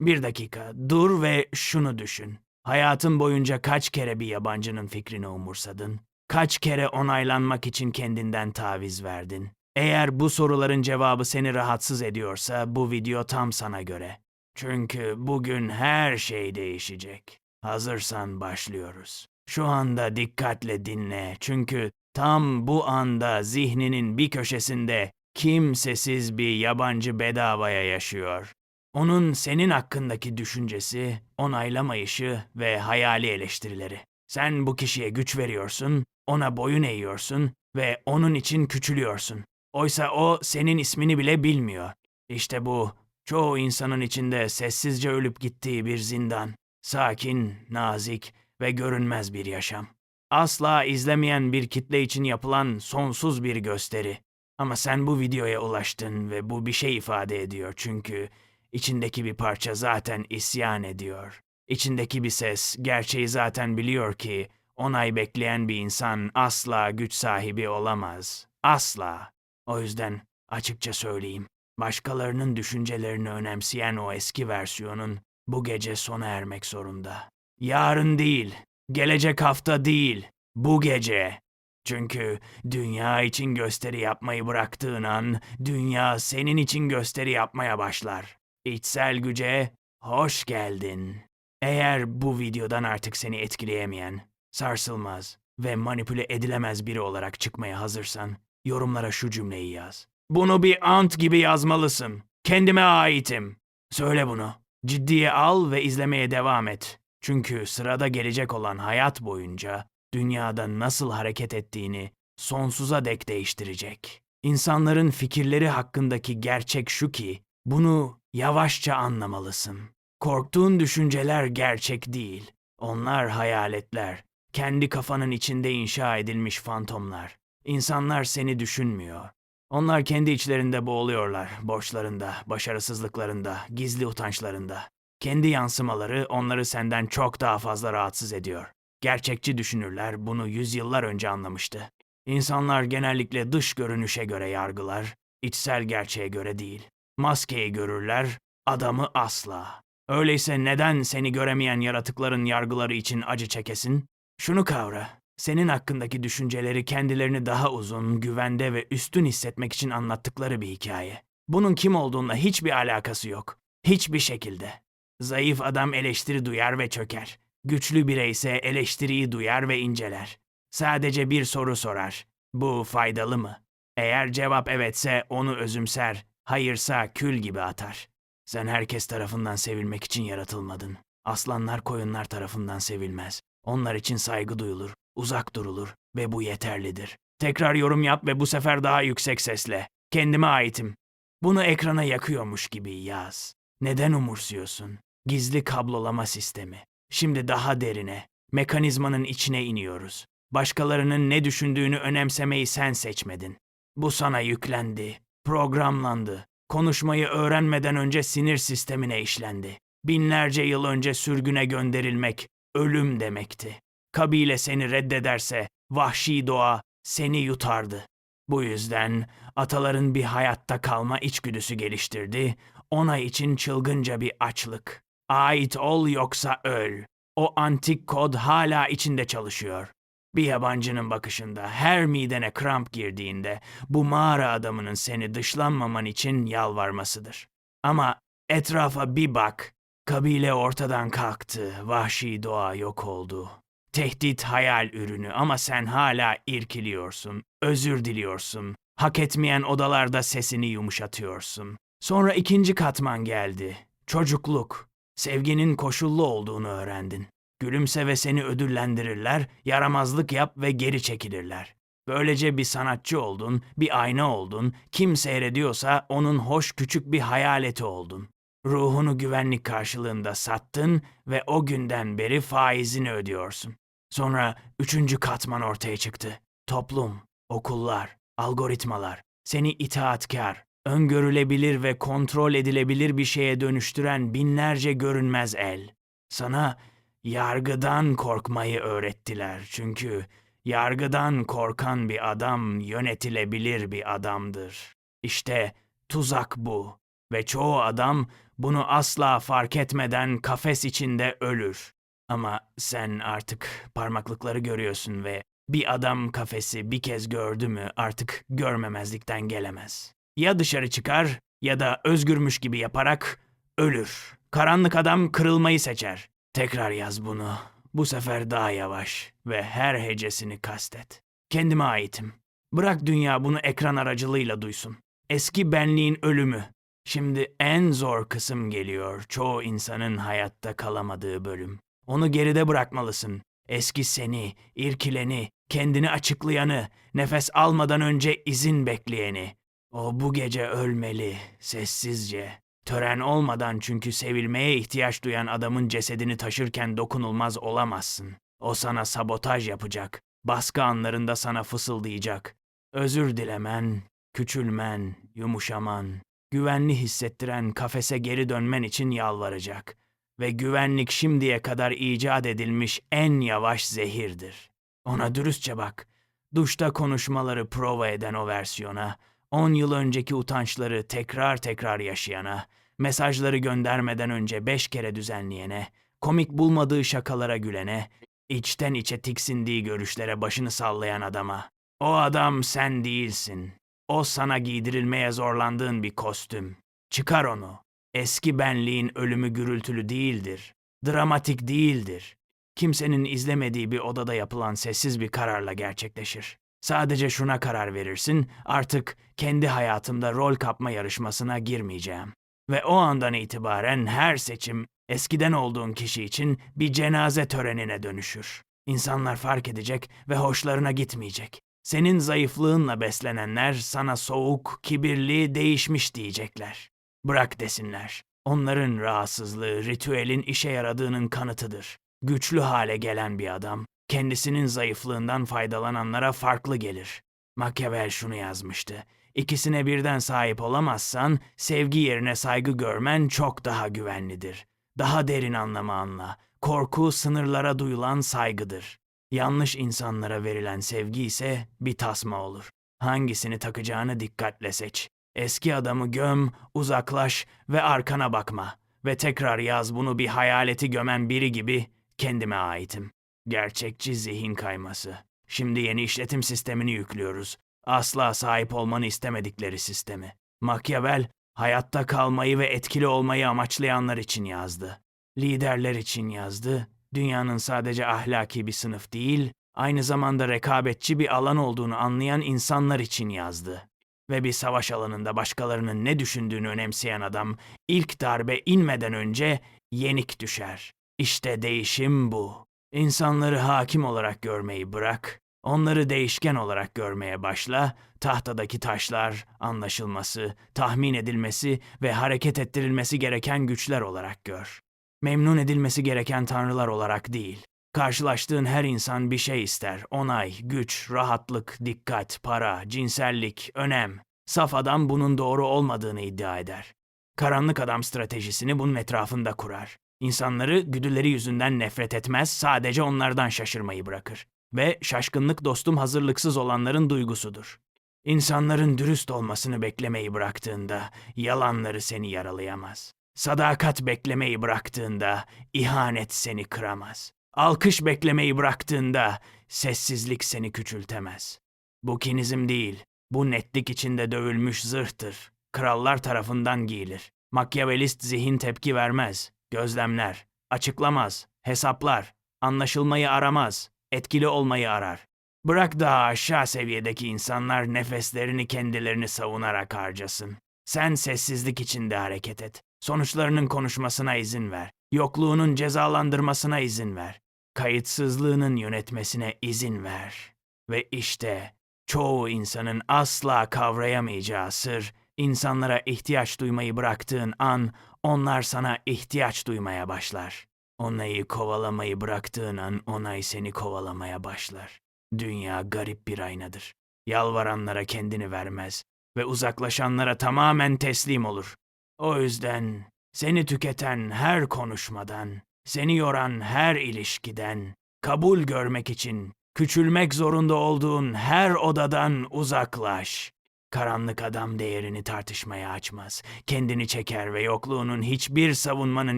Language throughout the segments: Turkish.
Bir dakika, dur ve şunu düşün. Hayatın boyunca kaç kere bir yabancının fikrini umursadın? Kaç kere onaylanmak için kendinden taviz verdin? Eğer bu soruların cevabı seni rahatsız ediyorsa bu video tam sana göre. Çünkü bugün her şey değişecek. Hazırsan başlıyoruz. Şu anda dikkatle dinle çünkü tam bu anda zihninin bir köşesinde kimsesiz bir yabancı bedavaya yaşıyor. Onun senin hakkındaki düşüncesi, onaylamayışı ve hayali eleştirileri. Sen bu kişiye güç veriyorsun, ona boyun eğiyorsun ve onun için küçülüyorsun. Oysa o senin ismini bile bilmiyor. İşte bu, çoğu insanın içinde sessizce ölüp gittiği bir zindan. Sakin, nazik ve görünmez bir yaşam. Asla izlemeyen bir kitle için yapılan sonsuz bir gösteri. Ama sen bu videoya ulaştın ve bu bir şey ifade ediyor çünkü İçindeki bir parça zaten isyan ediyor. İçindeki bir ses gerçeği zaten biliyor ki onay bekleyen bir insan asla güç sahibi olamaz. Asla. O yüzden açıkça söyleyeyim. Başkalarının düşüncelerini önemseyen o eski versiyonun bu gece sona ermek zorunda. Yarın değil, gelecek hafta değil, bu gece. Çünkü dünya için gösteri yapmayı bıraktığın an, dünya senin için gösteri yapmaya başlar. İçsel güce hoş geldin. Eğer bu videodan artık seni etkileyemeyen, sarsılmaz ve manipüle edilemez biri olarak çıkmaya hazırsan, yorumlara şu cümleyi yaz. Bunu bir ant gibi yazmalısın. Kendime aitim. Söyle bunu. Ciddiye al ve izlemeye devam et. Çünkü sırada gelecek olan hayat boyunca dünyada nasıl hareket ettiğini sonsuza dek değiştirecek. İnsanların fikirleri hakkındaki gerçek şu ki, bunu yavaşça anlamalısın. Korktuğun düşünceler gerçek değil. Onlar hayaletler. Kendi kafanın içinde inşa edilmiş fantomlar. İnsanlar seni düşünmüyor. Onlar kendi içlerinde boğuluyorlar, borçlarında, başarısızlıklarında, gizli utançlarında. Kendi yansımaları onları senden çok daha fazla rahatsız ediyor. Gerçekçi düşünürler bunu yüzyıllar önce anlamıştı. İnsanlar genellikle dış görünüşe göre yargılar, içsel gerçeğe göre değil. Maskeyi görürler, adamı asla. Öyleyse neden seni göremeyen yaratıkların yargıları için acı çekesin? Şunu kavra. Senin hakkındaki düşünceleri kendilerini daha uzun, güvende ve üstün hissetmek için anlattıkları bir hikaye. Bunun kim olduğunla hiçbir alakası yok. Hiçbir şekilde. Zayıf adam eleştiri duyar ve çöker. Güçlü birey ise eleştiriyi duyar ve inceler. Sadece bir soru sorar. Bu faydalı mı? Eğer cevap evetse onu özümser, hayırsa kül gibi atar. Sen herkes tarafından sevilmek için yaratılmadın. Aslanlar koyunlar tarafından sevilmez. Onlar için saygı duyulur, uzak durulur ve bu yeterlidir. Tekrar yorum yap ve bu sefer daha yüksek sesle. Kendime aitim. Bunu ekrana yakıyormuş gibi yaz. Neden umursuyorsun? Gizli kablolama sistemi. Şimdi daha derine, mekanizmanın içine iniyoruz. Başkalarının ne düşündüğünü önemsemeyi sen seçmedin. Bu sana yüklendi, programlandı. Konuşmayı öğrenmeden önce sinir sistemine işlendi. Binlerce yıl önce sürgüne gönderilmek ölüm demekti. Kabile seni reddederse vahşi doğa seni yutardı. Bu yüzden ataların bir hayatta kalma içgüdüsü geliştirdi. Ona için çılgınca bir açlık. Ait ol yoksa öl. O antik kod hala içinde çalışıyor. Bir yabancının bakışında her midene kramp girdiğinde bu mağara adamının seni dışlanmaman için yalvarmasıdır. Ama etrafa bir bak. Kabile ortadan kalktı, vahşi doğa yok oldu. Tehdit hayal ürünü ama sen hala irkiliyorsun, özür diliyorsun. Hak etmeyen odalarda sesini yumuşatıyorsun. Sonra ikinci katman geldi. Çocukluk. Sevginin koşullu olduğunu öğrendin. Gülümse ve seni ödüllendirirler, yaramazlık yap ve geri çekilirler. Böylece bir sanatçı oldun, bir ayna oldun, kim seyrediyorsa onun hoş küçük bir hayaleti oldun. Ruhunu güvenlik karşılığında sattın ve o günden beri faizini ödüyorsun. Sonra üçüncü katman ortaya çıktı. Toplum, okullar, algoritmalar, seni itaatkar, öngörülebilir ve kontrol edilebilir bir şeye dönüştüren binlerce görünmez el. Sana yargıdan korkmayı öğrettiler çünkü yargıdan korkan bir adam yönetilebilir bir adamdır. İşte tuzak bu ve çoğu adam Bunu asla fark etmeden kafes içinde ölür. Ama sen artık parmaklıkları görüyorsun ve bir adam kafesi bir kez gördü mü artık görmemezlikten gelemez. Ya dışarı çıkar ya da özgürmüş gibi yaparak ölür. Karanlık adam kırılmayı seçer. Tekrar yaz bunu. Bu sefer daha yavaş ve her hecesini kastet. Kendime aitim. Bırak dünya bunu ekran aracılığıyla duysun. Eski benliğin ölümü. Şimdi en zor kısım geliyor. Çoğu insanın hayatta kalamadığı bölüm. Onu geride bırakmalısın. Eski seni, irkileni, kendini açıklayanı, nefes almadan önce izin bekleyeni. O bu gece ölmeli, sessizce. Tören olmadan çünkü sevilmeye ihtiyaç duyan adamın cesedini taşırken dokunulmaz olamazsın. O sana sabotaj yapacak. Baskı anlarında sana fısıldayacak. Özür dilemen, küçülmen, yumuşaman, güvenli hissettiren kafese geri dönmen için yalvaracak. Ve güvenlik şimdiye kadar icat edilmiş en yavaş zehirdir. Ona dürüstçe bak. Duşta konuşmaları prova eden o versiyona, 10 yıl önceki utançları tekrar tekrar yaşayana, mesajları göndermeden önce 5 kere düzenleyene, komik bulmadığı şakalara gülene, içten içe tiksindiği görüşlere başını sallayan adama. O adam sen değilsin. O sana giydirilmeye zorlandığın bir kostüm. Çıkar onu. Eski benliğin ölümü gürültülü değildir. Dramatik değildir. Kimsenin izlemediği bir odada yapılan sessiz bir kararla gerçekleşir. Sadece şuna karar verirsin, artık kendi hayatımda rol kapma yarışmasına girmeyeceğim. Ve o andan itibaren her seçim, eskiden olduğun kişi için bir cenaze törenine dönüşür. İnsanlar fark edecek ve hoşlarına gitmeyecek. Senin zayıflığınla beslenenler sana soğuk, kibirli, değişmiş diyecekler. Bırak desinler. Onların rahatsızlığı ritüelin işe yaradığının kanıtıdır. Güçlü hale gelen bir adam, kendisinin zayıflığından faydalananlara farklı gelir. Machiavelli şunu yazmıştı. İkisine birden sahip olamazsan, sevgi yerine saygı görmen çok daha güvenlidir. Daha derin anlamı anla. Korku sınırlara duyulan saygıdır. Yanlış insanlara verilen sevgi ise bir tasma olur. Hangisini takacağını dikkatle seç. Eski adamı göm, uzaklaş ve arkana bakma. Ve tekrar yaz bunu bir hayaleti gömen biri gibi kendime aitim. Gerçekçi zihin kayması. Şimdi yeni işletim sistemini yüklüyoruz. Asla sahip olmanı istemedikleri sistemi. Machiavelli, hayatta kalmayı ve etkili olmayı amaçlayanlar için yazdı. Liderler için yazdı. Dünyanın sadece ahlaki bir sınıf değil, aynı zamanda rekabetçi bir alan olduğunu anlayan insanlar için yazdı. Ve bir savaş alanında başkalarının ne düşündüğünü önemseyen adam, ilk darbe inmeden önce yenik düşer. İşte değişim bu. İnsanları hakim olarak görmeyi bırak, onları değişken olarak görmeye başla, tahtadaki taşlar, anlaşılması, tahmin edilmesi ve hareket ettirilmesi gereken güçler olarak gör. Memnun edilmesi gereken tanrılar olarak değil. Karşılaştığın her insan bir şey ister. Onay, güç, rahatlık, dikkat, para, cinsellik, önem. Saf adam bunun doğru olmadığını iddia eder. Karanlık adam stratejisini bunun etrafında kurar. İnsanları güdüleri yüzünden nefret etmez, sadece onlardan şaşırmayı bırakır. Ve şaşkınlık dostum hazırlıksız olanların duygusudur. İnsanların dürüst olmasını beklemeyi bıraktığında yalanları seni yaralayamaz. Sadakat beklemeyi bıraktığında ihanet seni kıramaz. Alkış beklemeyi bıraktığında sessizlik seni küçültemez. Bu kinizm değil, bu netlik içinde dövülmüş zırhtır. Krallar tarafından giyilir. Makyavelist zihin tepki vermez, gözlemler, açıklamaz, hesaplar, anlaşılmayı aramaz, etkili olmayı arar. Bırak daha aşağı seviyedeki insanlar nefeslerini kendilerini savunarak harcasın. Sen sessizlik içinde hareket et. Sonuçlarının konuşmasına izin ver. Yokluğunun cezalandırmasına izin ver. Kayıtsızlığının yönetmesine izin ver. Ve işte çoğu insanın asla kavrayamayacağı sır, insanlara ihtiyaç duymayı bıraktığın an, onlar sana ihtiyaç duymaya başlar. Onayı kovalamayı bıraktığın an, onay seni kovalamaya başlar. Dünya garip bir aynadır. Yalvaranlara kendini vermez ve uzaklaşanlara tamamen teslim olur. O yüzden seni tüketen her konuşmadan, seni yoran her ilişkiden, kabul görmek için küçülmek zorunda olduğun her odadan uzaklaş. Karanlık adam değerini tartışmaya açmaz. Kendini çeker ve yokluğunun hiçbir savunmanın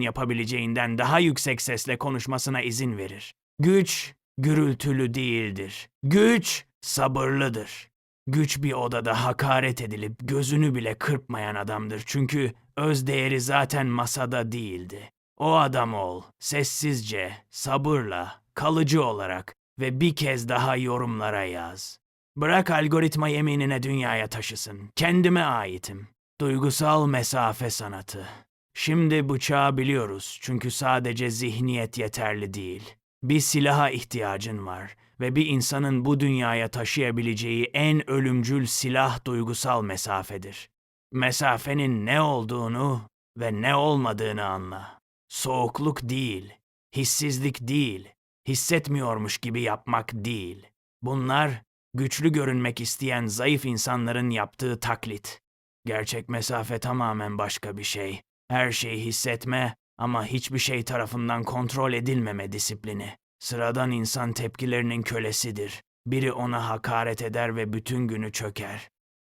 yapabileceğinden daha yüksek sesle konuşmasına izin verir. Güç gürültülü değildir. Güç sabırlıdır. Güç bir odada hakaret edilip gözünü bile kırpmayan adamdır. Çünkü öz değeri zaten masada değildi. O adam ol, sessizce, sabırla, kalıcı olarak ve bir kez daha yorumlara yaz. Bırak algoritma yeminine dünyaya taşısın. Kendime aitim. Duygusal mesafe sanatı. Şimdi bıçağı biliyoruz çünkü sadece zihniyet yeterli değil. Bir silaha ihtiyacın var ve bir insanın bu dünyaya taşıyabileceği en ölümcül silah duygusal mesafedir. Mesafenin ne olduğunu ve ne olmadığını anla. Soğukluk değil, hissizlik değil, hissetmiyormuş gibi yapmak değil. Bunlar güçlü görünmek isteyen zayıf insanların yaptığı taklit. Gerçek mesafe tamamen başka bir şey. Her şeyi hissetme ama hiçbir şey tarafından kontrol edilmeme disiplini. Sıradan insan tepkilerinin kölesidir. Biri ona hakaret eder ve bütün günü çöker.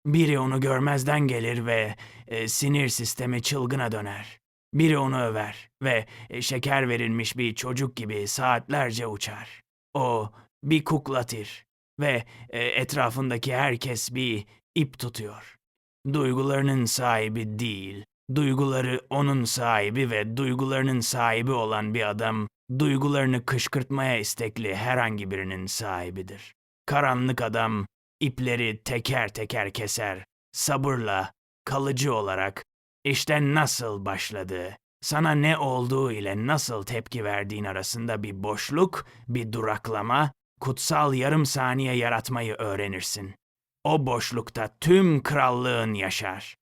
Biri onu görmezden gelir ve sinir sistemi çılgına döner. Biri onu över ve şeker verilmiş bir çocuk gibi saatlerce uçar. O bir kukladır ve etrafındaki herkes bir ip tutuyor. Duygularının sahibi değil, duyguları onun sahibi ve duygularının sahibi olan bir adam, duygularını kışkırtmaya istekli herhangi birinin sahibidir. Karanlık adam, ipleri teker teker keser, sabırla, kalıcı olarak, işte nasıl başladı, sana ne olduğu ile nasıl tepki verdiğin arasında bir boşluk, bir duraklama, kutsal yarım saniye yaratmayı öğrenirsin. O boşlukta tüm krallığın yaşar.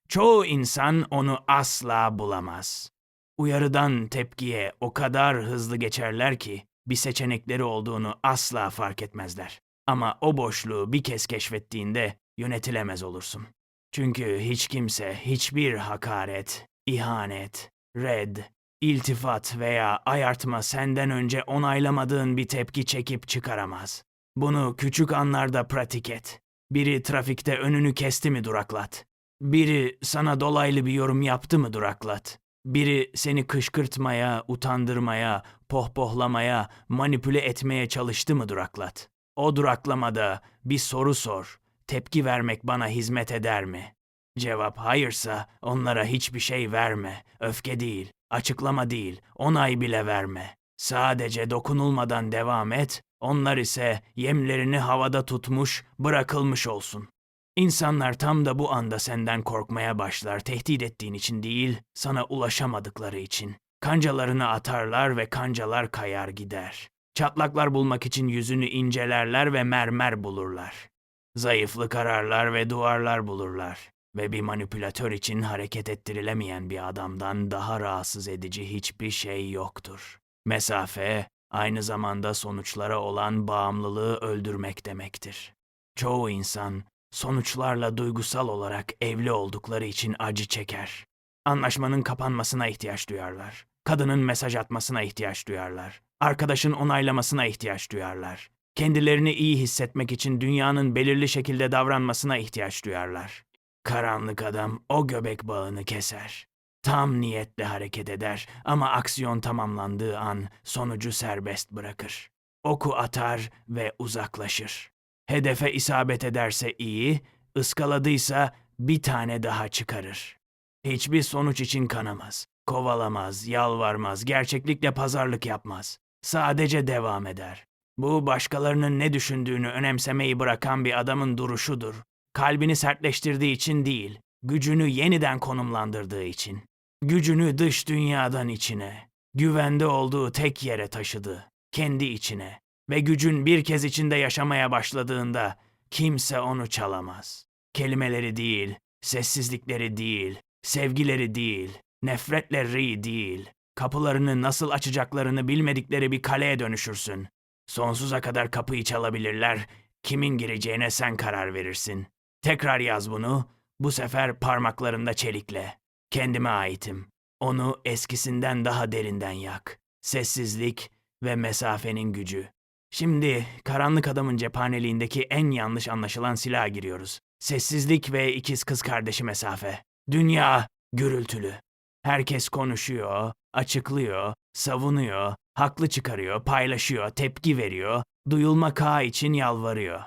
Çoğu insan onu asla bulamaz. Uyarıdan tepkiye o kadar hızlı geçerler ki bir seçenekleri olduğunu asla fark etmezler. Ama o boşluğu bir kez keşfettiğinde yönetilemez olursun. Çünkü hiç kimse hiçbir hakaret, ihanet, red, iltifat veya ayartma senden önce onaylamadığın bir tepki çekip çıkaramaz. Bunu küçük anlarda pratik et. Biri trafikte önünü kesti mi duraklat. Biri sana dolaylı bir yorum yaptı mı duraklat. Biri seni kışkırtmaya, utandırmaya, pohpohlamaya, manipüle etmeye çalıştı mı duraklat. O duraklamada bir soru sor. Tepki vermek bana hizmet eder mi? Cevap hayırsa onlara hiçbir şey verme. Öfke değil, açıklama değil, onay bile verme. Sadece dokunulmadan devam et, onlar ise yemlerini havada tutmuş, bırakılmış olsun. İnsanlar tam da bu anda senden korkmaya başlar, tehdit ettiğin için değil, sana ulaşamadıkları için. Kancalarını atarlar ve kancalar kayar gider. Çatlaklar bulmak için yüzünü incelerler ve mermer bulurlar. Zayıflık ararlar ve duvarlar bulurlar. Ve bir manipülatör için hareket ettirilemeyen bir adamdan daha rahatsız edici hiçbir şey yoktur. Mesafe, aynı zamanda sonuçlara olan bağımlılığı öldürmek demektir. Çoğu insan, sonuçlarla duygusal olarak evli oldukları için acı çeker. Anlaşmanın kapanmasına ihtiyaç duyarlar. Kadının mesaj atmasına ihtiyaç duyarlar. Arkadaşın onaylamasına ihtiyaç duyarlar. Kendilerini iyi hissetmek için dünyanın belirli şekilde davranmasına ihtiyaç duyarlar. Karanlık adam o göbek bağını keser. Tam niyetle hareket eder ama aksiyon tamamlandığı an sonucu serbest bırakır. Oku atar ve uzaklaşır. Hedefe isabet ederse iyi, ıskaladıysa bir tane daha çıkarır. Hiçbir sonuç için kanamaz, kovalamaz, yalvarmaz, gerçeklikle pazarlık yapmaz. Sadece devam eder. Bu başkalarının ne düşündüğünü önemsemeyi bırakan bir adamın duruşudur. Kalbini sertleştirdiği için değil, gücünü yeniden konumlandırdığı için. Gücünü dış dünyadan içine, güvende olduğu tek yere taşıdı, kendi içine. Ve gücün bir kez içinde yaşamaya başladığında kimse onu çalamaz. Kelimeleri değil, sessizlikleri değil, sevgileri değil, nefretleri değil, kapılarını nasıl açacaklarını bilmedikleri bir kaleye dönüşürsün. Sonsuza kadar kapıyı çalabilirler, kimin gireceğine sen karar verirsin. Tekrar yaz bunu, bu sefer parmaklarında çelikle. Kendime aitim. Onu eskisinden daha derinden yak. Sessizlik ve mesafenin gücü. Şimdi karanlık adamın cephaneliğindeki en yanlış anlaşılan silaha giriyoruz. Sessizlik ve ikiz kız kardeşi mesafe. Dünya gürültülü. Herkes konuşuyor, açıklıyor, savunuyor, haklı çıkarıyor, paylaşıyor, tepki veriyor, duyulmak için yalvarıyor.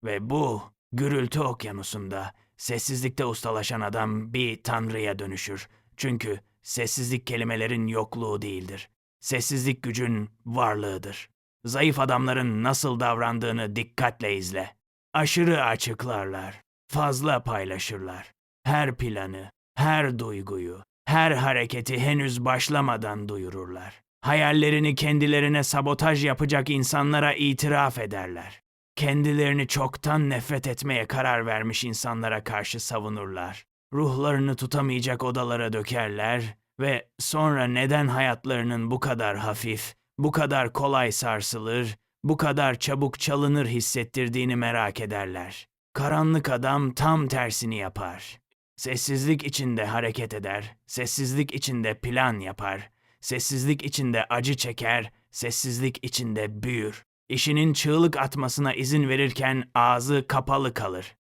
Ve bu gürültü okyanusunda sessizlikte ustalaşan adam bir tanrıya dönüşür. Çünkü sessizlik kelimelerin yokluğu değildir. Sessizlik gücün varlığıdır. Zayıf adamların nasıl davrandığını dikkatle izle. Aşırı açıklarlar, fazla paylaşırlar. Her planı, her duyguyu, her hareketi henüz başlamadan duyururlar. Hayallerini kendilerine sabotaj yapacak insanlara itiraf ederler. Kendilerini çoktan nefret etmeye karar vermiş insanlara karşı savunurlar. Ruhlarını tutamayacak odalara dökerler ve sonra neden hayatlarının bu kadar hafif, bu kadar kolay sarsılır, bu kadar çabuk çalınır hissettirdiğini merak ederler. Karanlık adam tam tersini yapar. Sessizlik içinde hareket eder, sessizlik içinde plan yapar, sessizlik içinde acı çeker, sessizlik içinde büyür. İşinin çığlık atmasına izin verirken ağzı kapalı kalır.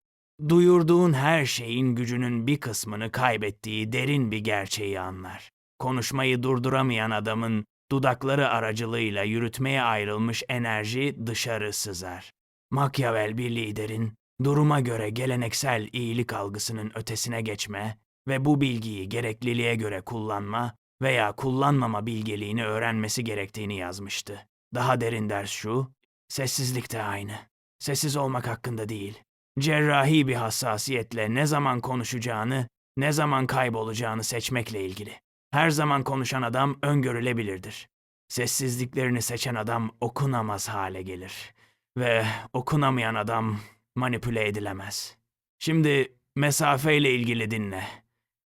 Duyurduğun her şeyin gücünün bir kısmını kaybettiği derin bir gerçeği anlar. Konuşmayı durduramayan adamın dudakları aracılığıyla yürütmeye ayrılmış enerji dışarı sızar. Machiavelli bir liderin duruma göre geleneksel iyilik algısının ötesine geçme ve bu bilgiyi gerekliliğe göre kullanma veya kullanmama bilgeliğini öğrenmesi gerektiğini yazmıştı. Daha derin ders şu, sessizlik de aynı. Sessiz olmak hakkında değil. Cerrahi bir hassasiyetle ne zaman konuşacağını, ne zaman kaybolacağını seçmekle ilgili. Her zaman konuşan adam öngörülebilirdir. Sessizliklerini seçen adam okunamaz hale gelir. Ve okunamayan adam manipüle edilemez. Şimdi mesafeyle ilgili dinle.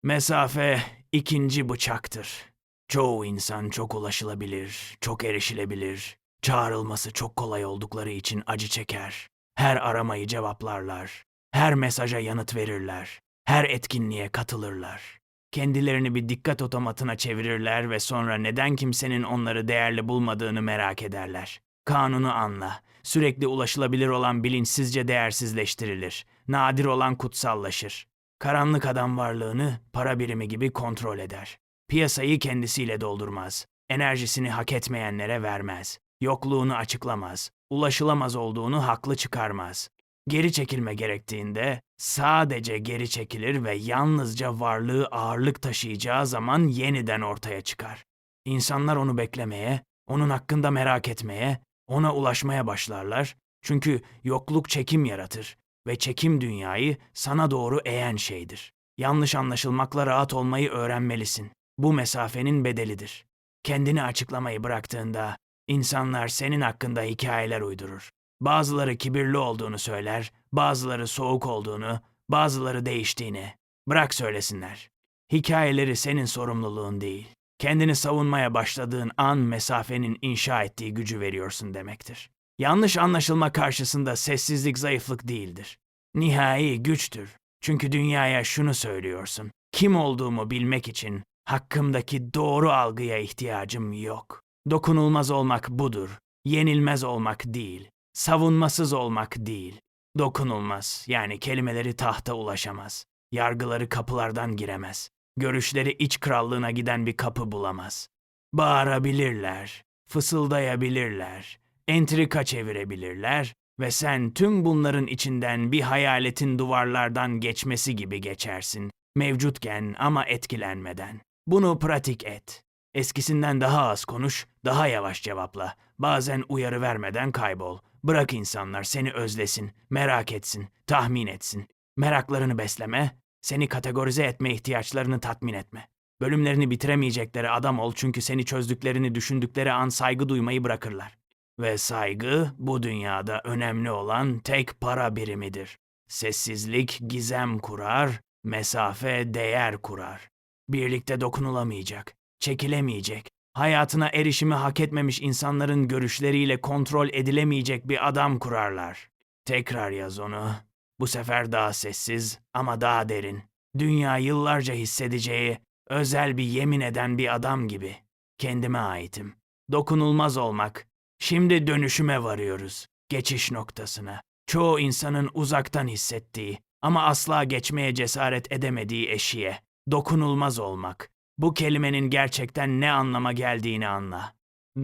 Mesafe ikinci bıçaktır. Çoğu insan çok ulaşılabilir, çok erişilebilir, çağrılması çok kolay oldukları için acı çeker. Her aramayı cevaplarlar, her mesaja yanıt verirler, her etkinliğe katılırlar. Kendilerini bir dikkat otomatına çevirirler ve sonra neden kimsenin onları değerli bulmadığını merak ederler. Kanunu anla. Sürekli ulaşılabilir olan bilinçsizce değersizleştirilir. Nadir olan kutsallaşır. Karanlık adam varlığını para birimi gibi kontrol eder. Piyasayı kendisiyle doldurmaz. Enerjisini hak etmeyenlere vermez. Yokluğunu açıklamaz. Ulaşılamaz olduğunu haklı çıkarmaz. Geri çekilme gerektiğinde sadece geri çekilir ve yalnızca varlığı ağırlık taşıyacağı zaman yeniden ortaya çıkar. İnsanlar onu beklemeye, onun hakkında merak etmeye, ona ulaşmaya başlarlar. Çünkü yokluk çekim yaratır ve çekim dünyayı sana doğru eğen şeydir. Yanlış anlaşılmakla rahat olmayı öğrenmelisin. Bu mesafenin bedelidir. Kendini açıklamayı bıraktığında insanlar senin hakkında hikayeler uydurur. Bazıları kibirli olduğunu söyler, bazıları soğuk olduğunu, bazıları değiştiğini. Bırak söylesinler. Hikayeleri senin sorumluluğun değil. Kendini savunmaya başladığın an mesafenin inşa ettiği gücü veriyorsun demektir. Yanlış anlaşılma karşısında sessizlik zayıflık değildir. Nihai güçtür. Çünkü dünyaya şunu söylüyorsun. Kim olduğumu bilmek için hakkımdaki doğru algıya ihtiyacım yok. Dokunulmaz olmak budur. Yenilmez olmak değil. Savunmasız olmak değil. Dokunulmaz, yani kelimeleri tahta ulaşamaz. Yargıları kapılardan giremez. Görüşleri iç krallığına giden bir kapı bulamaz. Bağırabilirler, fısıldayabilirler, entrika çevirebilirler ve sen tüm bunların içinden bir hayaletin duvarlardan geçmesi gibi geçersin. Mevcutken ama etkilenmeden. Bunu pratik et. Eskisinden daha az konuş, daha yavaş cevapla. Bazen uyarı vermeden kaybol. Bırak insanlar seni özlesin, merak etsin, tahmin etsin. Meraklarını besleme, seni kategorize etme ihtiyaçlarını tatmin etme. Bölümlerini bitiremeyecekleri adam ol çünkü seni çözdüklerini düşündükleri an saygı duymayı bırakırlar. Ve saygı bu dünyada önemli olan tek para birimidir. Sessizlik gizem kurar, mesafe değer kurar. Birlikte dokunulamayacak, çekilemeyecek, hayatına erişimi hak etmemiş insanların görüşleriyle kontrol edilemeyecek bir adam kurarlar. Tekrar yaz onu. Bu sefer daha sessiz ama daha derin. Dünya yıllarca hissedeceği, özel bir yemin eden bir adam gibi. Kendime aitim. Dokunulmaz olmak. Şimdi dönüşüme varıyoruz. Geçiş noktasına. Çoğu insanın uzaktan hissettiği, Ama asla geçmeye cesaret edemediği eşiğe. Dokunulmaz olmak. Bu kelimenin gerçekten ne anlama geldiğini anla.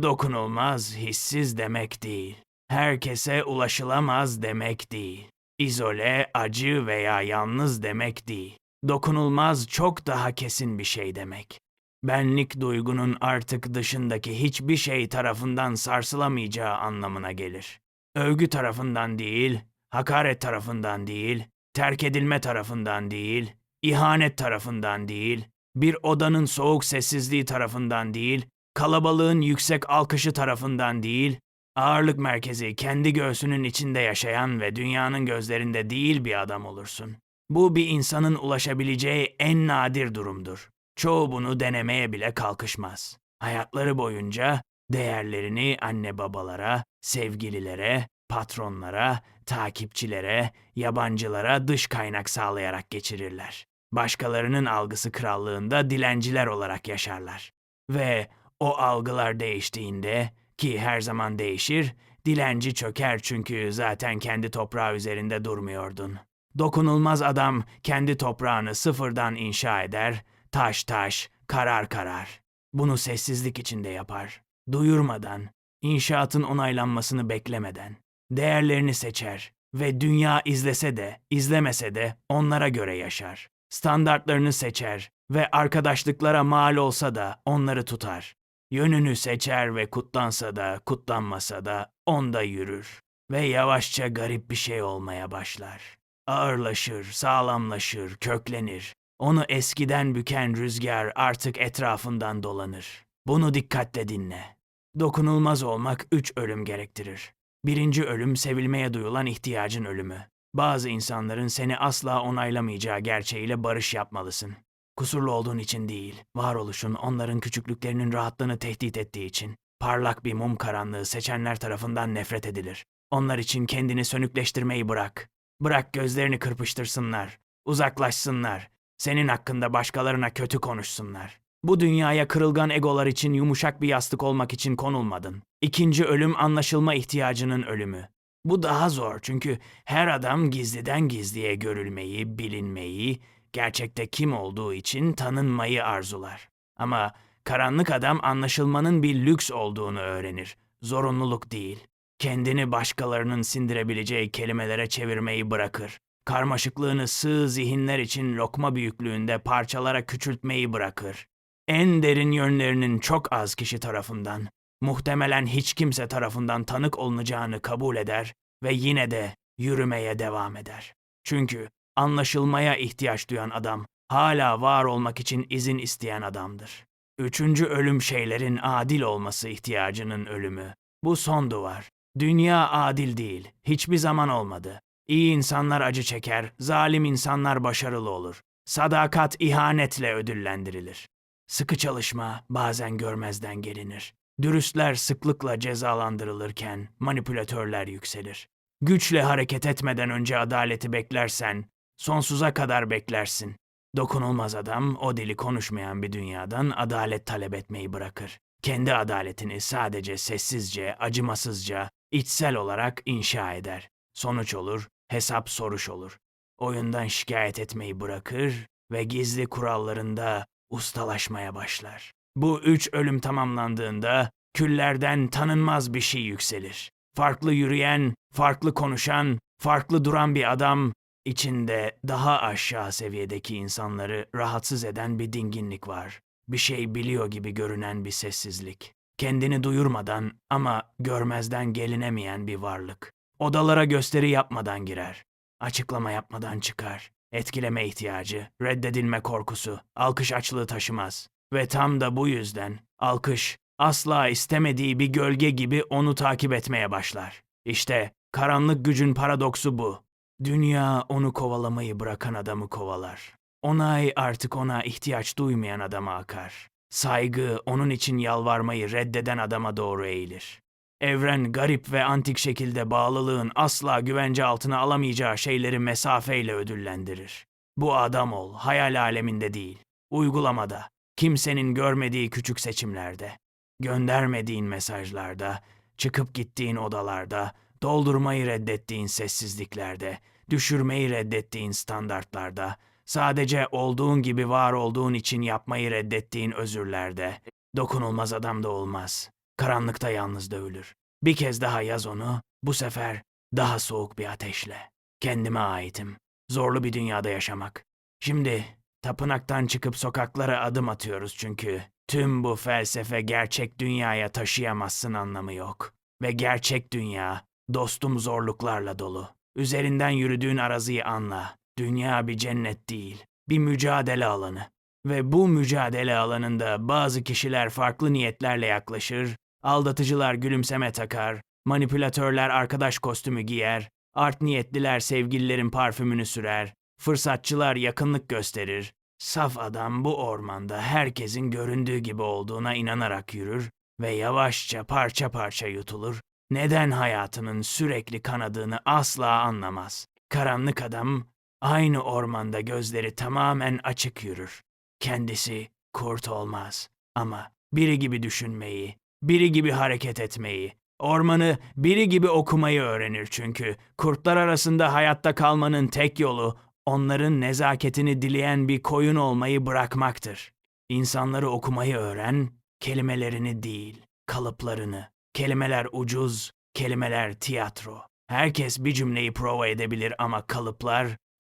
Dokunulmaz, hissiz demek değil. Herkese ulaşılamaz demek değil. İzole, acı veya yalnız demek değil. Dokunulmaz çok daha kesin bir şey demek. Benlik duygunun artık dışındaki hiçbir şey tarafından sarsılamayacağı anlamına gelir. Övgü tarafından değil, hakaret tarafından değil, terk edilme tarafından değil, ihanet tarafından değil, bir odanın soğuk sessizliği tarafından değil, kalabalığın yüksek alkışı tarafından değil, ağırlık merkezi kendi göğsünün içinde yaşayan ve dünyanın gözlerinde değil bir adam olursun. Bu bir insanın ulaşabileceği en nadir durumdur. Çoğu bunu denemeye bile kalkışmaz. Hayatları boyunca değerlerini anne babalara, sevgililere, patronlara, takipçilere, yabancılara dış kaynak sağlayarak geçirirler. Başkalarının algısı krallığında dilenciler olarak yaşarlar. Ve o algılar değiştiğinde, ki her zaman değişir, dilenci çöker çünkü zaten kendi toprağı üzerinde durmuyordun. Dokunulmaz adam kendi toprağını sıfırdan inşa eder, taş taş, karar karar. Bunu sessizlik içinde yapar. Duyurmadan, inşaatın onaylanmasını beklemeden. Değerlerini seçer ve dünya izlese de, izlemese de onlara göre yaşar. Standartlarını seçer ve arkadaşlıklara mal olsa da onları tutar. Yönünü seçer ve kutlansa da, kutlanmasa da onda yürür. Ve yavaşça garip bir şey olmaya başlar. Ağırlaşır, sağlamlaşır, köklenir. Onu eskiden büken rüzgar artık etrafından dolanır. Bunu dikkatle dinle. Dokunulmaz olmak 3 ölüm gerektirir. Birinci ölüm sevilmeye duyulan ihtiyacın ölümü. Bazı insanların seni asla onaylamayacağı gerçeğiyle barış yapmalısın. Kusurlu olduğun için değil, varoluşun onların küçüklüklerinin rahatlığını tehdit ettiği için. Parlak bir mum karanlığı seçenler tarafından nefret edilir. Onlar için kendini sönükleştirmeyi bırak. Bırak gözlerini kırpıştırsınlar, uzaklaşsınlar. Senin hakkında başkalarına kötü konuşsunlar. Bu dünyaya kırılgan egolar için yumuşak bir yastık olmak için konulmadın. İkinci ölüm anlaşılma ihtiyacının ölümü. Bu daha zor çünkü her adam gizliden gizliye görülmeyi, bilinmeyi, gerçekte kim olduğu için tanınmayı arzular. Ama karanlık adam anlaşılmanın bir lüks olduğunu öğrenir. Zorunluluk değil. Kendini başkalarının sindirebileceği kelimelere çevirmeyi bırakır. Karmaşıklığını sığ zihinler için lokma büyüklüğünde parçalara küçültmeyi bırakır. En derin yönlerinin çok az kişi tarafından, muhtemelen hiç kimse tarafından tanık olunacağını kabul eder ve yine de yürümeye devam eder. Çünkü anlaşılmaya ihtiyaç duyan adam, hala var olmak için izin isteyen adamdır. Üçüncü ölüm şeylerin adil olması ihtiyacının ölümü. Bu son duvar. Dünya adil değil, hiçbir zaman olmadı. İyi insanlar acı çeker, zalim insanlar başarılı olur. Sadakat ihanetle ödüllendirilir. Sıkı çalışma bazen görmezden gelinir. Dürüstler sıklıkla cezalandırılırken manipülatörler yükselir. Güçle hareket etmeden önce adaleti beklersen, sonsuza kadar beklersin. Dokunulmaz adam o dili konuşmayan bir dünyadan adalet talep etmeyi bırakır. Kendi adaletini sadece sessizce, acımasızca, içsel olarak inşa eder. Sonuç olur, hesap soruş olur. Oyundan şikayet etmeyi bırakır ve gizli kurallarında ustalaşmaya başlar. Bu 3 ölüm tamamlandığında küllerden tanınmaz bir şey yükselir. Farklı yürüyen, farklı konuşan, farklı duran bir adam, içinde daha aşağı seviyedeki insanları rahatsız eden bir dinginlik var. Bir şey biliyor gibi görünen bir sessizlik. Kendini duyurmadan ama görmezden gelinemeyen bir varlık. Odalara gösteri yapmadan girer. Açıklama yapmadan çıkar. Etkileme ihtiyacı, reddedilme korkusu, alkış açlığı taşımaz. Ve tam da bu yüzden alkış asla istemediği bir gölge gibi onu takip etmeye başlar. İşte karanlık gücün paradoksu bu. Dünya onu kovalamayı bırakan adamı kovalar. Onay artık ona ihtiyaç duymayan adama akar. Saygı onun için yalvarmayı reddeden adama doğru eğilir. Evren garip ve antik şekilde bağlılığın asla güvence altına alamayacağı şeyleri mesafeyle ödüllendirir. Bu adam ol, hayal aleminde değil, uygulamada, kimsenin görmediği küçük seçimlerde, göndermediğin mesajlarda, çıkıp gittiğin odalarda, doldurmayı reddettiğin sessizliklerde, düşürmeyi reddettiğin standartlarda, sadece olduğun gibi var olduğun için yapmayı reddettiğin özürlerde, dokunulmaz adam da olmaz. Karanlıkta yalnız da ölür. Bir kez daha yaz onu, bu sefer daha soğuk bir ateşle. Kendime aitim. Zorlu bir dünyada yaşamak. Şimdi tapınaktan çıkıp sokaklara adım atıyoruz çünkü tüm bu felsefe gerçek dünyaya taşıyamazsın anlamı yok. Ve gerçek dünya, dostum zorluklarla dolu. Üzerinden yürüdüğün araziyi anla. Dünya bir cennet değil, bir mücadele alanı. Ve bu mücadele alanında bazı kişiler farklı niyetlerle yaklaşır, aldatıcılar gülümseme takar, manipülatörler arkadaş kostümü giyer, art niyetliler sevgililerin parfümünü sürer, fırsatçılar yakınlık gösterir. Saf adam bu ormanda herkesin göründüğü gibi olduğuna inanarak yürür ve yavaşça parça parça yutulur. Neden hayatının sürekli kanadığını asla anlamaz. Karanlık adam aynı ormanda gözleri tamamen açık yürür. Kendisi kurt olmaz ama biri gibi düşünmeyi, biri gibi hareket etmeyi, ormanı biri gibi okumayı öğrenir çünkü kurtlar arasında hayatta kalmanın tek yolu onların nezaketini dileyen bir koyun olmayı bırakmaktır. İnsanları okumayı öğren, kelimelerini değil, kalıplarını. Kelimeler ucuz, kelimeler tiyatro. Herkes bir cümleyi prova edebilir ama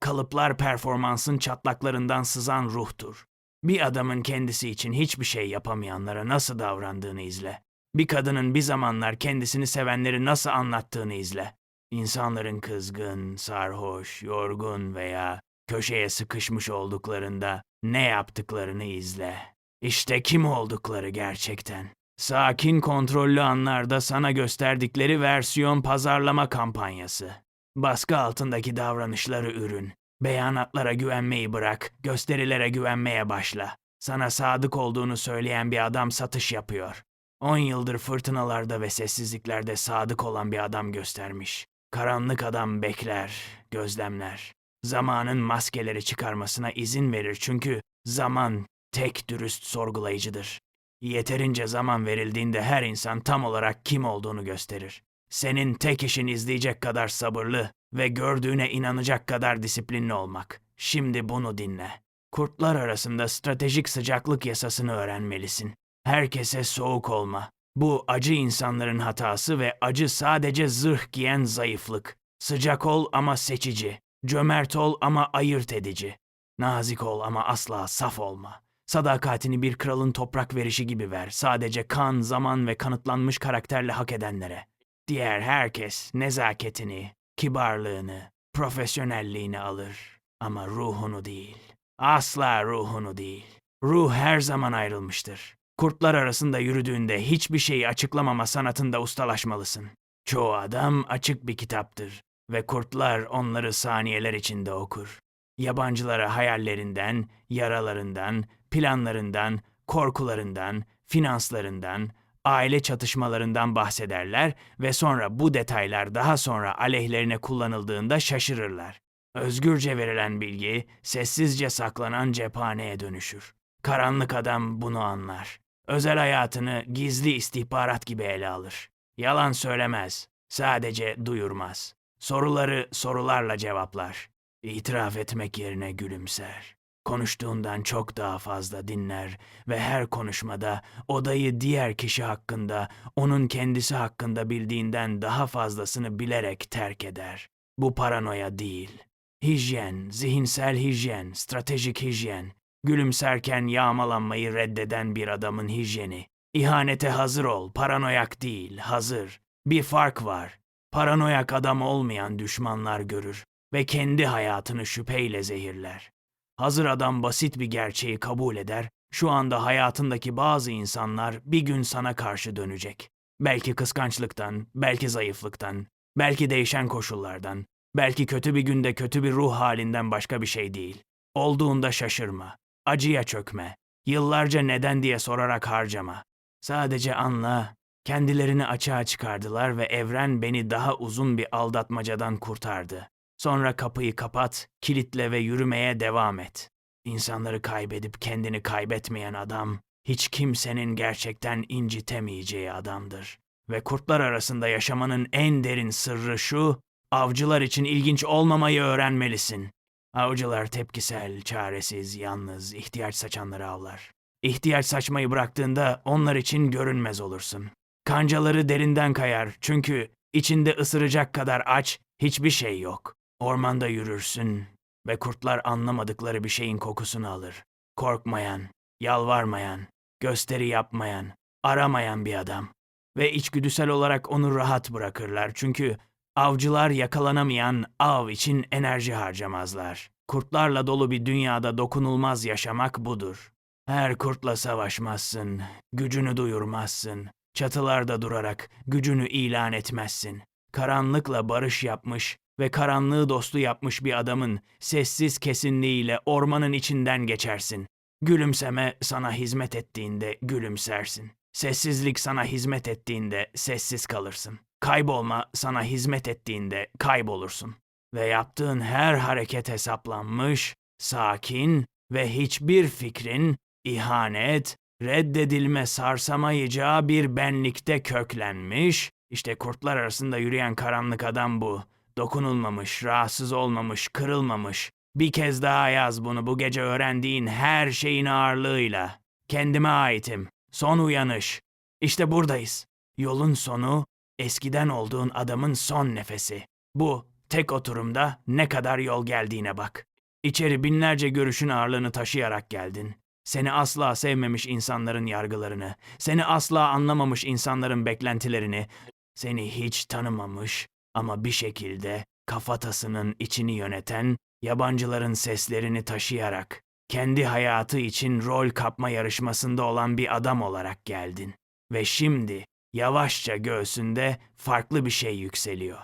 kalıplar performansın çatlaklarından sızan ruhtur. Bir adamın kendisi için hiçbir şey yapamayanlara nasıl davrandığını izle. Bir kadının bir zamanlar kendisini sevenleri nasıl anlattığını izle. İnsanların kızgın, sarhoş, yorgun veya köşeye sıkışmış olduklarında ne yaptıklarını izle. İşte kim oldukları gerçekten. Sakin kontrollü anlarda sana gösterdikleri versiyon pazarlama kampanyası. Baskı altındaki davranışları ürün. Beyanatlara güvenmeyi bırak, gösterilere güvenmeye başla. Sana sadık olduğunu söyleyen bir adam satış yapıyor. 10 yıldır fırtınalarda ve sessizliklerde sadık olan bir adam göstermiş. Karanlık adam bekler, gözlemler. Zamanın maskeleri çıkarmasına izin verir çünkü zaman tek dürüst sorgulayıcıdır. Yeterince zaman verildiğinde her insan tam olarak kim olduğunu gösterir. Senin tek işin izleyecek kadar sabırlı ve gördüğüne inanacak kadar disiplinli olmak. Şimdi bunu dinle. Kurtlar arasında stratejik sıcaklık yasasını öğrenmelisin. Herkese soğuk olma. Bu acı insanların hatası ve acı sadece zırh giyen zayıflık. Sıcak ol ama seçici. Cömert ol ama ayırt edici. Nazik ol ama asla saf olma. Sadakatini bir kralın toprak verişi gibi ver. Sadece kan, zaman ve kanıtlanmış karakterle hak edenlere. Diğer herkes nezaketini, kibarlığını, profesyonelliğini alır. Ama ruhunu değil. Asla ruhunu değil. Ruh her zaman ayrılmıştır. Kurtlar arasında yürüdüğünde hiçbir şeyi açıklamama sanatında ustalaşmalısın. Çoğu adam açık bir kitaptır ve kurtlar onları saniyeler içinde okur. Yabancılara hayallerinden, yaralarından, planlarından, korkularından, finanslarından, aile çatışmalarından bahsederler ve sonra bu detaylar daha sonra aleyhlerine kullanıldığında şaşırırlar. Özgürce verilen bilgi, sessizce saklanan cephaneye dönüşür. Karanlık adam bunu anlar. Özel hayatını gizli istihbarat gibi ele alır. Yalan söylemez, sadece duyurmaz. Soruları sorularla cevaplar. İtiraf etmek yerine gülümser. Konuştuğundan çok daha fazla dinler ve her konuşmada odayı diğer kişi hakkında, onun kendisi hakkında bildiğinden daha fazlasını bilerek terk eder. Bu paranoya değil. Hijyen, zihinsel hijyen, stratejik hijyen, gülümserken yağmalanmayı reddeden bir adamın hijyeni. İhanete hazır ol, paranoyak değil, hazır. Bir fark var. Paranoyak adam olmayan düşmanlar görür ve kendi hayatını şüpheyle zehirler. Hazır adam basit bir gerçeği kabul eder, şu anda hayatındaki bazı insanlar bir gün sana karşı dönecek. Belki kıskançlıktan, belki zayıflıktan, belki değişen koşullardan, belki kötü bir günde kötü bir ruh halinden başka bir şey değil. Olduğunda şaşırma, acıya çökme, yıllarca neden diye sorarak harcama. Sadece anla, kendilerini açığa çıkardılar ve evren beni daha uzun bir aldatmacadan kurtardı. Sonra kapıyı kapat, kilitle ve yürümeye devam et. İnsanları kaybedip kendini kaybetmeyen adam, hiç kimsenin gerçekten incitemeyeceği adamdır. Ve kurtlar arasında yaşamanın en derin sırrı şu, Avcılar için ilginç olmamayı öğrenmelisin. Avcılar tepkisel, çaresiz, yalnız, ihtiyaç saçanları avlar. İhtiyaç saçmayı bıraktığında onlar için görünmez olursun. Kancaları derinden kayar çünkü içinde ısıracak kadar aç hiçbir şey yok. Ormanda yürürsün ve kurtlar anlamadıkları bir şeyin kokusunu alır. Korkmayan, yalvarmayan, gösteri yapmayan, aramayan bir adam. Ve içgüdüsel olarak onu rahat bırakırlar çünkü avcılar yakalanamayan av için enerji harcamazlar. Kurtlarla dolu bir dünyada dokunulmaz yaşamak budur. Her kurtla savaşmazsın, gücünü duyurmazsın. Çatılarda durarak gücünü ilan etmezsin. Karanlıkla barış yapmış ve karanlığı dostu yapmış bir adamın sessiz kesinliğiyle ormanın içinden geçersin. Gülümseme sana hizmet ettiğinde gülümsersin. Sessizlik sana hizmet ettiğinde sessiz kalırsın. Kaybolma sana hizmet ettiğinde kaybolursun. Ve yaptığın her hareket hesaplanmış, sakin ve hiçbir fikrin ihanet, reddedilme sarsamayacağı bir benlikte köklenmiş, işte kurtlar arasında yürüyen karanlık adam bu. Dokunulmamış, rahatsız olmamış, kırılmamış. Bir kez daha yaz bunu bu gece öğrendiğin her şeyin ağırlığıyla. Kendime aitim. Son uyanış. İşte buradayız. Yolun sonu, eskiden olduğun adamın son nefesi. Bu, tek oturumda ne kadar yol geldiğine bak. İçeri binlerce görüşün ağırlığını taşıyarak geldin. Seni asla sevmemiş insanların yargılarını, seni asla anlamamış insanların beklentilerini, seni hiç tanımamış ama bir şekilde kafatasının içini yöneten yabancıların seslerini taşıyarak kendi hayatı için rol kapma yarışmasında olan bir adam olarak geldin. Ve şimdi yavaşça göğsünde farklı bir şey yükseliyor.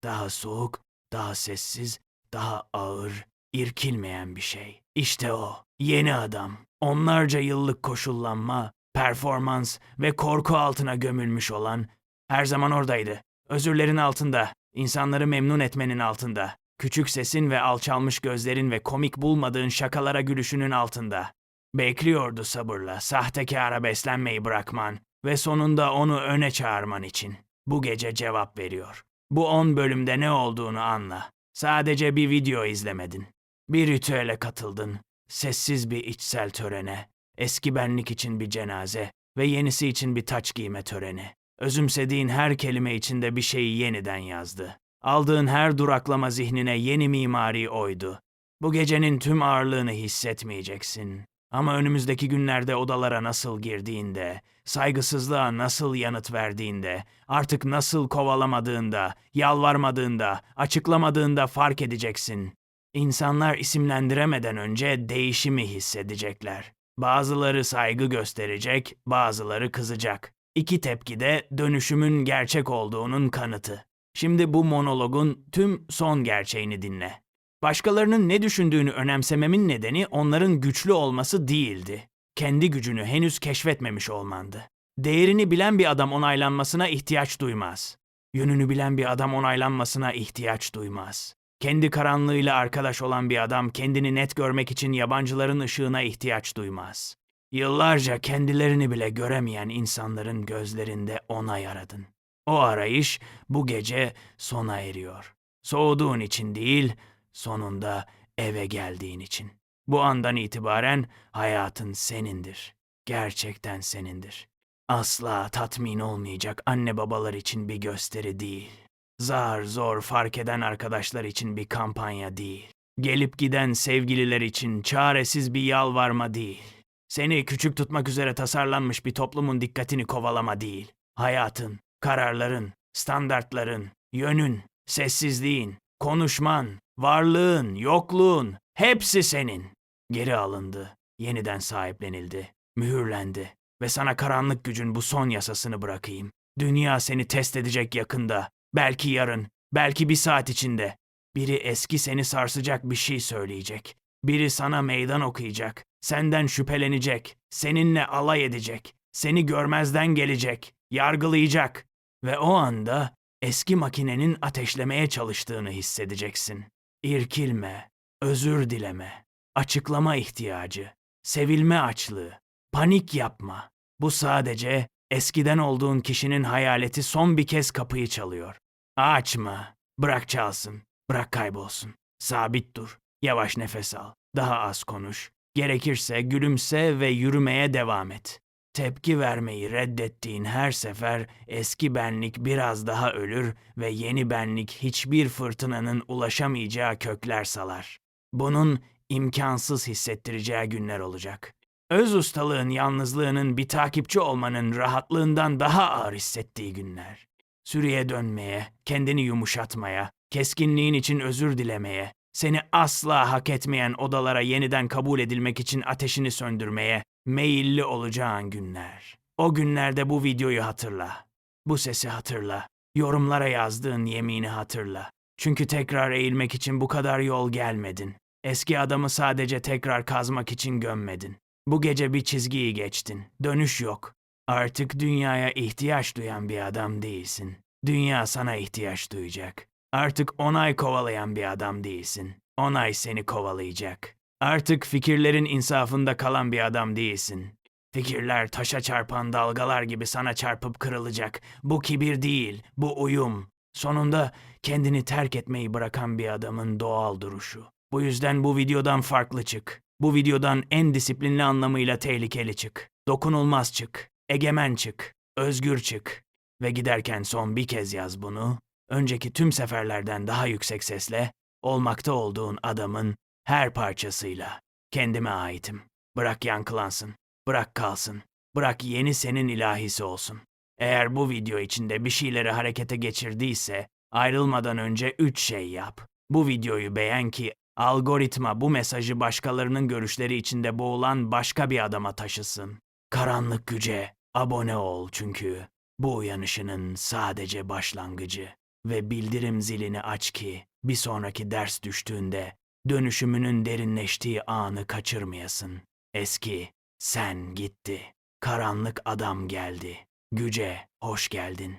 Daha soğuk, daha sessiz, daha ağır, irkilmeyen bir şey. İşte o, yeni adam. Onlarca yıllık koşullanma, performans ve korku altına gömülmüş olan, her zaman oradaydı. Özürlerin altında, insanları memnun etmenin altında. Küçük sesin ve alçalmış gözlerin ve komik bulmadığın şakalara gülüşünün altında. Bekliyordu sabırla, sahtekâra beslenmeyi bırakman ve sonunda onu öne çağırman için. Bu gece cevap veriyor. Bu 10 bölümde ne olduğunu anla. Sadece bir video izlemedin. Bir ritüele katıldın. Sessiz bir içsel törene. Eski benlik için bir cenaze ve yenisi için bir taç giyme töreni. Özümsediğin her kelime içinde bir şeyi yeniden yazdı. Aldığın her duraklama zihnine yeni mimari oydu. Bu gecenin tüm ağırlığını hissetmeyeceksin. Ama önümüzdeki günlerde odalara nasıl girdiğinde, saygısızlığa nasıl yanıt verdiğinde, artık nasıl kovalamadığında, yalvarmadığında, açıklamadığında fark edeceksin. İnsanlar isimlendiremeden önce değişimi hissedecekler. Bazıları saygı gösterecek, bazıları kızacak. İki tepki de dönüşümün gerçek olduğunun kanıtı. Şimdi bu monologun tüm son gerçeğini dinle. Başkalarının ne düşündüğünü önemsememin nedeni onların güçlü olması değildi. Kendi gücünü henüz keşfetmemiş olmandı. Değerini bilen bir adam onaylanmasına ihtiyaç duymaz. Yönünü bilen bir adam onaylanmasına ihtiyaç duymaz. Kendi karanlığıyla arkadaş olan bir adam kendini net görmek için yabancıların ışığına ihtiyaç duymaz. Yıllarca kendilerini bile göremeyen insanların gözlerinde onay aradın. O arayış bu gece sona eriyor. Soğuduğun için değil, sonunda eve geldiğin için. Bu andan itibaren hayatın senindir. Gerçekten senindir. Asla tatmin olmayacak anne babalar için bir gösteri değil. Zar zor fark eden arkadaşlar için bir kampanya değil. Gelip giden sevgililer için çaresiz bir yalvarma değil. Seni küçük tutmak üzere tasarlanmış bir toplumun dikkatini kovalama değil. Hayatın, kararların, standartların, yönün, sessizliğin, konuşman, varlığın, yokluğun, hepsi senin. Geri alındı, yeniden sahiplenildi, mühürlendi ve sana karanlık gücün bu son yasasını bırakayım. Dünya seni test edecek yakında, belki yarın, belki bir saat içinde. Biri eski seni sarsacak bir şey söyleyecek. Biri sana meydan okuyacak, senden şüphelenecek, seninle alay edecek, seni görmezden gelecek, yargılayacak. Ve o anda eski makinenin ateşlemeye çalıştığını hissedeceksin. İrkilme, özür dileme, açıklama ihtiyacı, sevilme açlığı, panik yapma. Bu sadece eskiden olduğun kişinin hayaleti son bir kez kapıyı çalıyor. Açma, Bırak çalsın. Bırak kaybolsun. Sabit dur. Yavaş nefes al. Daha az konuş. Gerekirse gülümse ve yürümeye devam et. Tepki vermeyi reddettiğin her sefer eski benlik biraz daha ölür ve yeni benlik hiçbir fırtınanın ulaşamayacağı kökler salar. Bunun imkansız hissettireceği günler olacak. Öz ustalığın yalnızlığının bir takipçi olmanın rahatlığından daha ağır hissettiği günler. Sürüye dönmeye, kendini yumuşatmaya, keskinliğin için özür dilemeye, seni asla hak etmeyen odalara yeniden kabul edilmek için ateşini söndürmeye meyilli olacağın günler. O günlerde bu videoyu hatırla. Bu sesi hatırla. Yorumlara yazdığın yemini hatırla. Çünkü tekrar eğilmek için bu kadar yol gelmedin. Eski adamı sadece tekrar kazmak için gömmedin. Bu gece bir çizgiyi geçtin. Dönüş yok. Artık dünyaya ihtiyaç duyan bir adam değilsin. Dünya sana ihtiyaç duyacak. Artık onay kovalayan bir adam değilsin. Onay seni kovalayacak. Artık fikirlerin insafında kalan bir adam değilsin. Fikirler taşa çarpan dalgalar gibi sana çarpıp kırılacak. Bu kibir değil, bu uyum. Sonunda kendini terk etmeyi bırakan bir adamın doğal duruşu. Bu yüzden bu videodan farklı çık. Bu videodan en disiplinli anlamıyla tehlikeli çık. Dokunulmaz çık. Egemen çık. Özgür çık. Ve giderken son bir kez yaz bunu. Önceki tüm seferlerden daha yüksek sesle, olmakta olduğun adamın her parçasıyla. Kendime aitim. Bırak yankılansın. Bırak kalsın. Bırak yeni senin ilahisi olsun. Eğer bu video içinde bir şeyleri harekete geçirdiyse, ayrılmadan önce 3 şey yap. Bu videoyu beğen ki algoritma bu mesajı başkalarının görüşleri içinde boğulan başka bir adama taşısın. Karanlık güce abone ol çünkü bu uyanışının sadece başlangıcı. Ve bildirim zilini aç ki bir sonraki ders düştüğünde dönüşümünün derinleştiği anı kaçırmayasın. Eski sen gitti. Karanlık adam geldi. Güce hoş geldin.